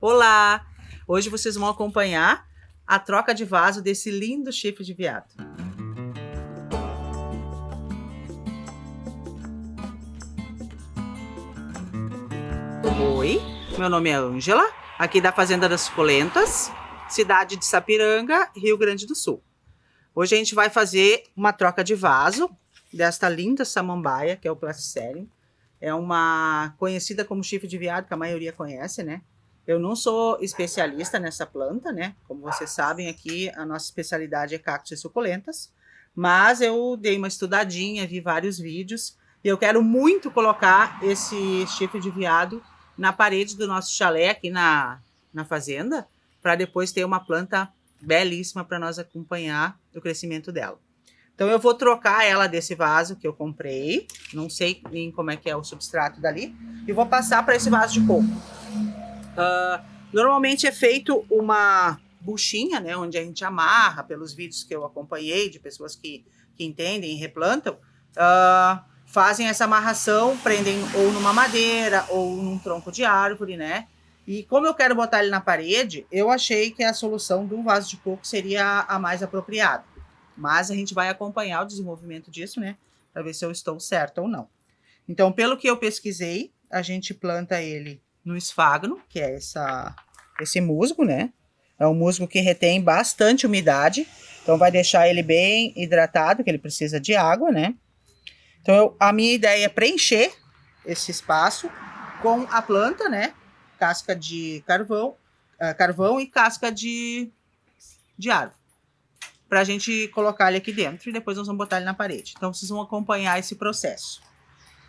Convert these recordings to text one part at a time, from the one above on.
Olá! Hoje vocês vão acompanhar a troca de vaso desse lindo chifre de veado. Oi, meu nome é Ângela, aqui da Fazenda das Suculentas, cidade de Sapiranga, Rio Grande do Sul. Hoje a gente vai fazer uma troca de vaso desta linda samambaia, que é o Placiferium. É uma conhecida como chifre de veado, que a maioria conhece, né? Eu não sou especialista nessa planta, né? Como vocês sabem, aqui a nossa especialidade é cactos e suculentas. Mas eu dei uma estudadinha, vi vários vídeos e eu quero muito colocar esse chifre de veado na parede do nosso chalé aqui na fazenda, para depois ter uma planta belíssima para nós acompanhar o crescimento dela. Então eu vou trocar ela desse vaso que eu comprei, não sei nem como é que é o substrato dali, e vou passar para esse vaso de coco. Normalmente é feito uma buchinha, né, onde a gente amarra, pelos vídeos que eu acompanhei de pessoas que entendem e replantam, fazem essa amarração, prendem ou numa madeira ou num tronco de árvore, né? E como eu quero botar ele na parede, eu achei que a solução do vaso de coco seria a mais apropriada. Mas a gente vai acompanhar o desenvolvimento disso, né? Para ver se eu estou certa ou não. Então, pelo que eu pesquisei, a gente planta ele no esfagno, que é esse musgo, né? É um musgo que retém bastante umidade. Então, vai deixar ele bem hidratado, que ele precisa de água, né? Então, a minha ideia é preencher esse espaço com a planta, né? Casca de carvão e casca de árvore, para a gente colocar ele aqui dentro e depois nós vamos botar ele na parede. Então, vocês vão acompanhar esse processo.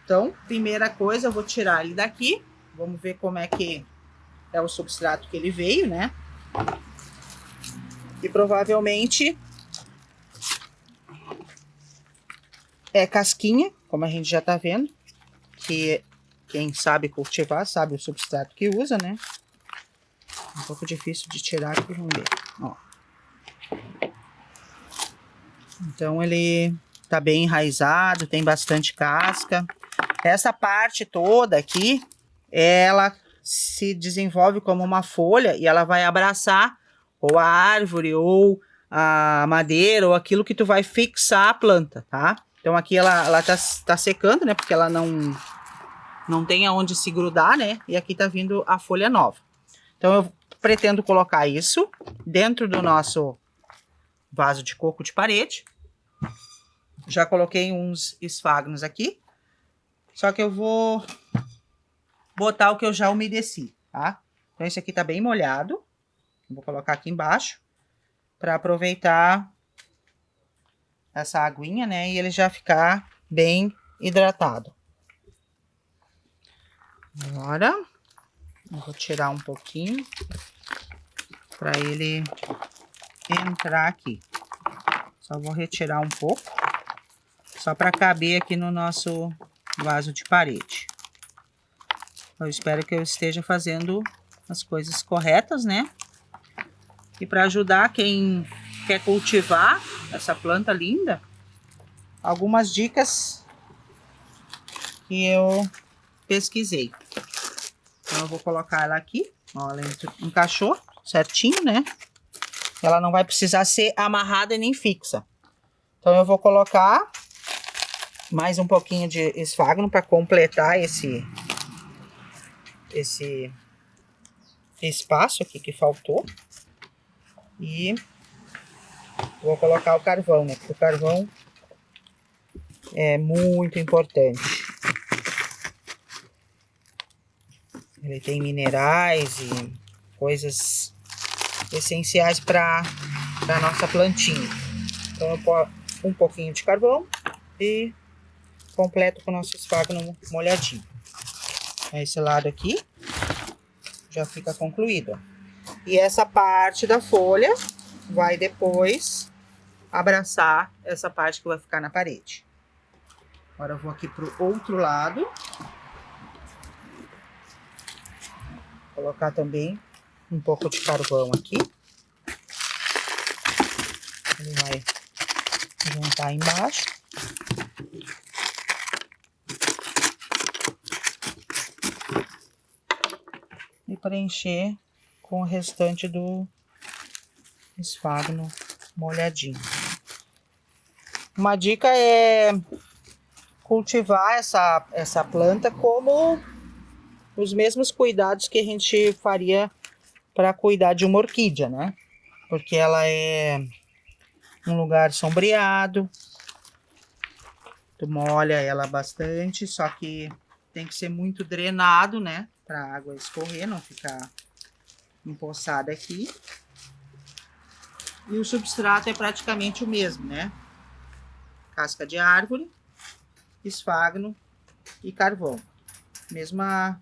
Então, primeira coisa, eu vou tirar ele daqui. Vamos ver como é que é o substrato que ele veio, né? E provavelmente é casquinha, como a gente já tá vendo. Que quem sabe cultivar sabe o substrato que usa, né? Um pouco difícil de tirar aqui, vamos ver. Ó. Então ele tá bem enraizado, tem bastante casca. Essa parte toda aqui, ela se desenvolve como uma folha e ela vai abraçar ou a árvore ou a madeira ou aquilo que tu vai fixar a planta, tá? Então aqui ela tá secando, né? Porque ela não tem aonde se grudar, né? E aqui tá vindo a folha nova. Então eu pretendo colocar isso dentro do nosso vaso de coco de parede. Já coloquei uns esfagnos aqui. Só que eu vou botar o que eu já umedeci, tá? Então esse aqui tá bem molhado. Vou colocar aqui embaixo para aproveitar essa aguinha, né? E ele já ficar bem hidratado. Agora eu vou tirar um pouquinho para ele entrar aqui. Só vou retirar um pouco, só para caber aqui no nosso vaso de parede. Eu espero que eu esteja fazendo as coisas corretas, né? E para ajudar quem quer cultivar essa planta linda, algumas dicas que eu pesquisei. Então eu vou colocar ela aqui, ó, ela encaixou certinho, né? Ela não vai precisar ser amarrada nem fixa. Então eu vou colocar mais um pouquinho de esfagno para completar esse espaço aqui que faltou. E vou colocar o carvão, né? Porque o carvão é muito importante. Ele tem minerais e coisas essenciais para a nossa plantinha. Então eu ponho um pouquinho de carvão e completo com o nosso esfagno molhadinho. Esse lado aqui já fica concluído. E essa parte da folha vai depois abraçar essa parte que vai ficar na parede. Agora eu vou aqui pro outro lado. Colocar também um pouco de carvão aqui. Ele vai juntar embaixo. E preencher com o restante do esfagno molhadinho. Uma dica é cultivar essa planta como os mesmos cuidados que a gente faria para cuidar de uma orquídea, né? Porque ela é um lugar sombreado, tu molha ela bastante, só que tem que ser muito drenado, né? Para a água escorrer, não ficar empoçada aqui. E o substrato é praticamente o mesmo, né? Casca de árvore, esfagno e carvão. Mesma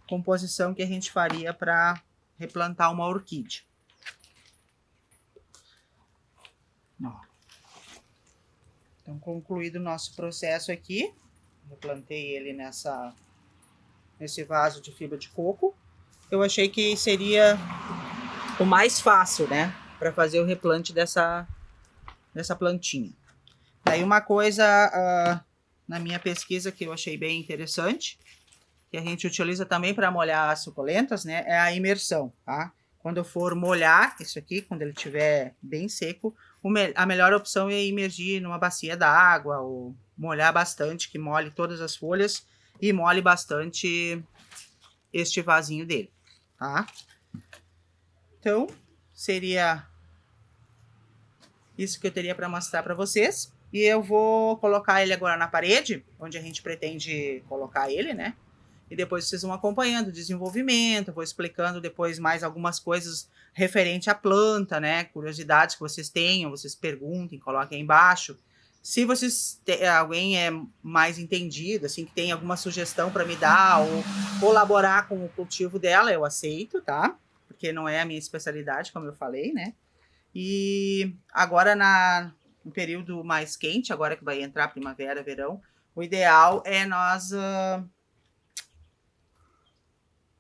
composição que a gente faria para replantar uma orquídea. Ó. Então, concluído o nosso processo aqui, eu plantei ele nesse vaso de fibra de coco. Eu achei que seria o mais fácil, né, para fazer o replante dessa plantinha. Daí uma coisa na minha pesquisa que eu achei bem interessante, que a gente utiliza também para molhar as suculentas, né, é a imersão, tá? Quando eu for molhar isso aqui, quando ele estiver bem seco, a melhor opção é imergir numa bacia d'água ou molhar bastante, que molhe todas as folhas e molhe bastante este vasinho dele, tá? Então, seria isso que eu teria para mostrar para vocês. E eu vou colocar ele agora na parede, onde a gente pretende colocar ele, né? E depois vocês vão acompanhando o desenvolvimento, vou explicando depois mais algumas coisas referente à planta, né? Curiosidades que vocês tenham, vocês perguntem, coloquem aí embaixo. Se vocês alguém é mais entendido, assim, que tem alguma sugestão para me dar ou colaborar com o cultivo dela, eu aceito, tá? Porque não é a minha especialidade, como eu falei, né? E agora no período mais quente, agora que vai entrar primavera, verão, o ideal é nós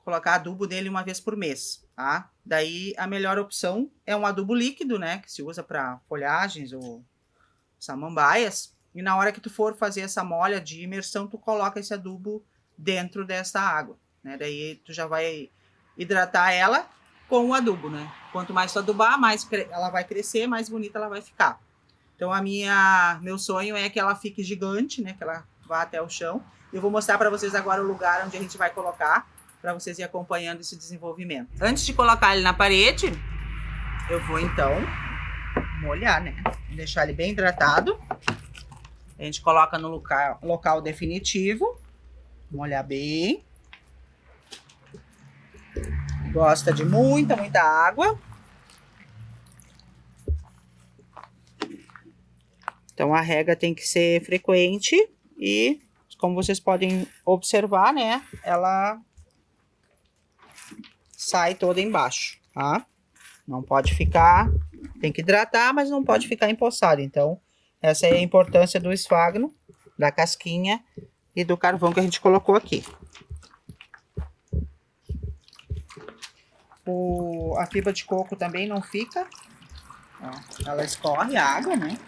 colocar adubo nele uma vez por mês, tá? Daí a melhor opção é um adubo líquido, né? Que se usa para folhagens ou samambaias. E na hora que tu for fazer essa molha de imersão, tu coloca esse adubo dentro dessa água, né? Daí tu já vai hidratar ela com o adubo, né? Quanto mais tu adubar, mais ela vai crescer, mais bonita ela vai ficar. Então meu sonho é que ela fique gigante, né? Que ela vá até o chão. Eu vou mostrar para vocês agora o lugar onde a gente vai colocar, para vocês irem acompanhando esse desenvolvimento. Antes de colocar ele na parede, eu vou então molhar, né? Deixar ele bem hidratado. A gente coloca no local definitivo. Molhar bem. Gosta de muita água. Então a rega tem que ser frequente e, como vocês podem observar, né? Ela sai toda embaixo, tá? Não pode ficar, tem que hidratar, mas não pode ficar empoçado. Então, essa é a importância do esfagno, da casquinha e do carvão que a gente colocou aqui. A fibra de coco também não fica, ó, ela escorre a água, né?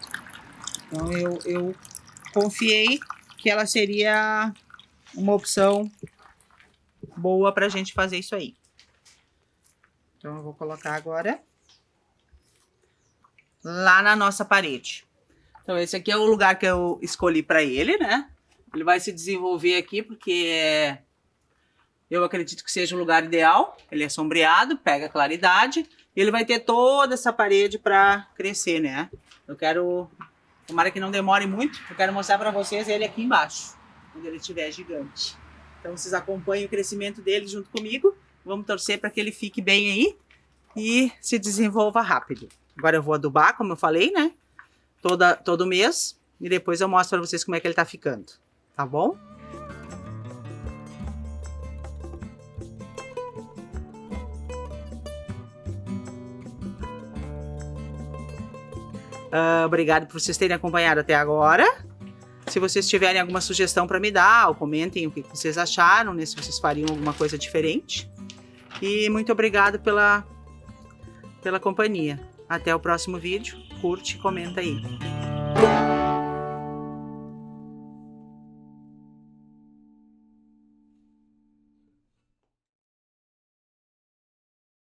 Então, eu confiei que ela seria uma opção boa pra gente fazer isso aí. Então, eu vou colocar agora lá na nossa parede. Então, esse aqui é o lugar que eu escolhi para ele, né? Ele vai se desenvolver aqui porque eu acredito que seja o lugar ideal. Ele é sombreado, pega claridade. E ele vai ter toda essa parede para crescer, né? Eu quero, tomara que não demore muito, eu quero mostrar para vocês ele aqui embaixo, quando ele estiver gigante. Então, vocês acompanhem o crescimento dele junto comigo. Vamos torcer para que ele fique bem aí e se desenvolva rápido. Agora eu vou adubar, como eu falei, né? Todo mês. E depois eu mostro para vocês como é que ele tá ficando. Tá bom? Obrigado por vocês terem acompanhado até agora. Se vocês tiverem alguma sugestão para me dar, ou comentem o que vocês acharam, né? Se vocês fariam alguma coisa diferente. E muito obrigado pela companhia. Até o próximo vídeo. Curte e comenta aí.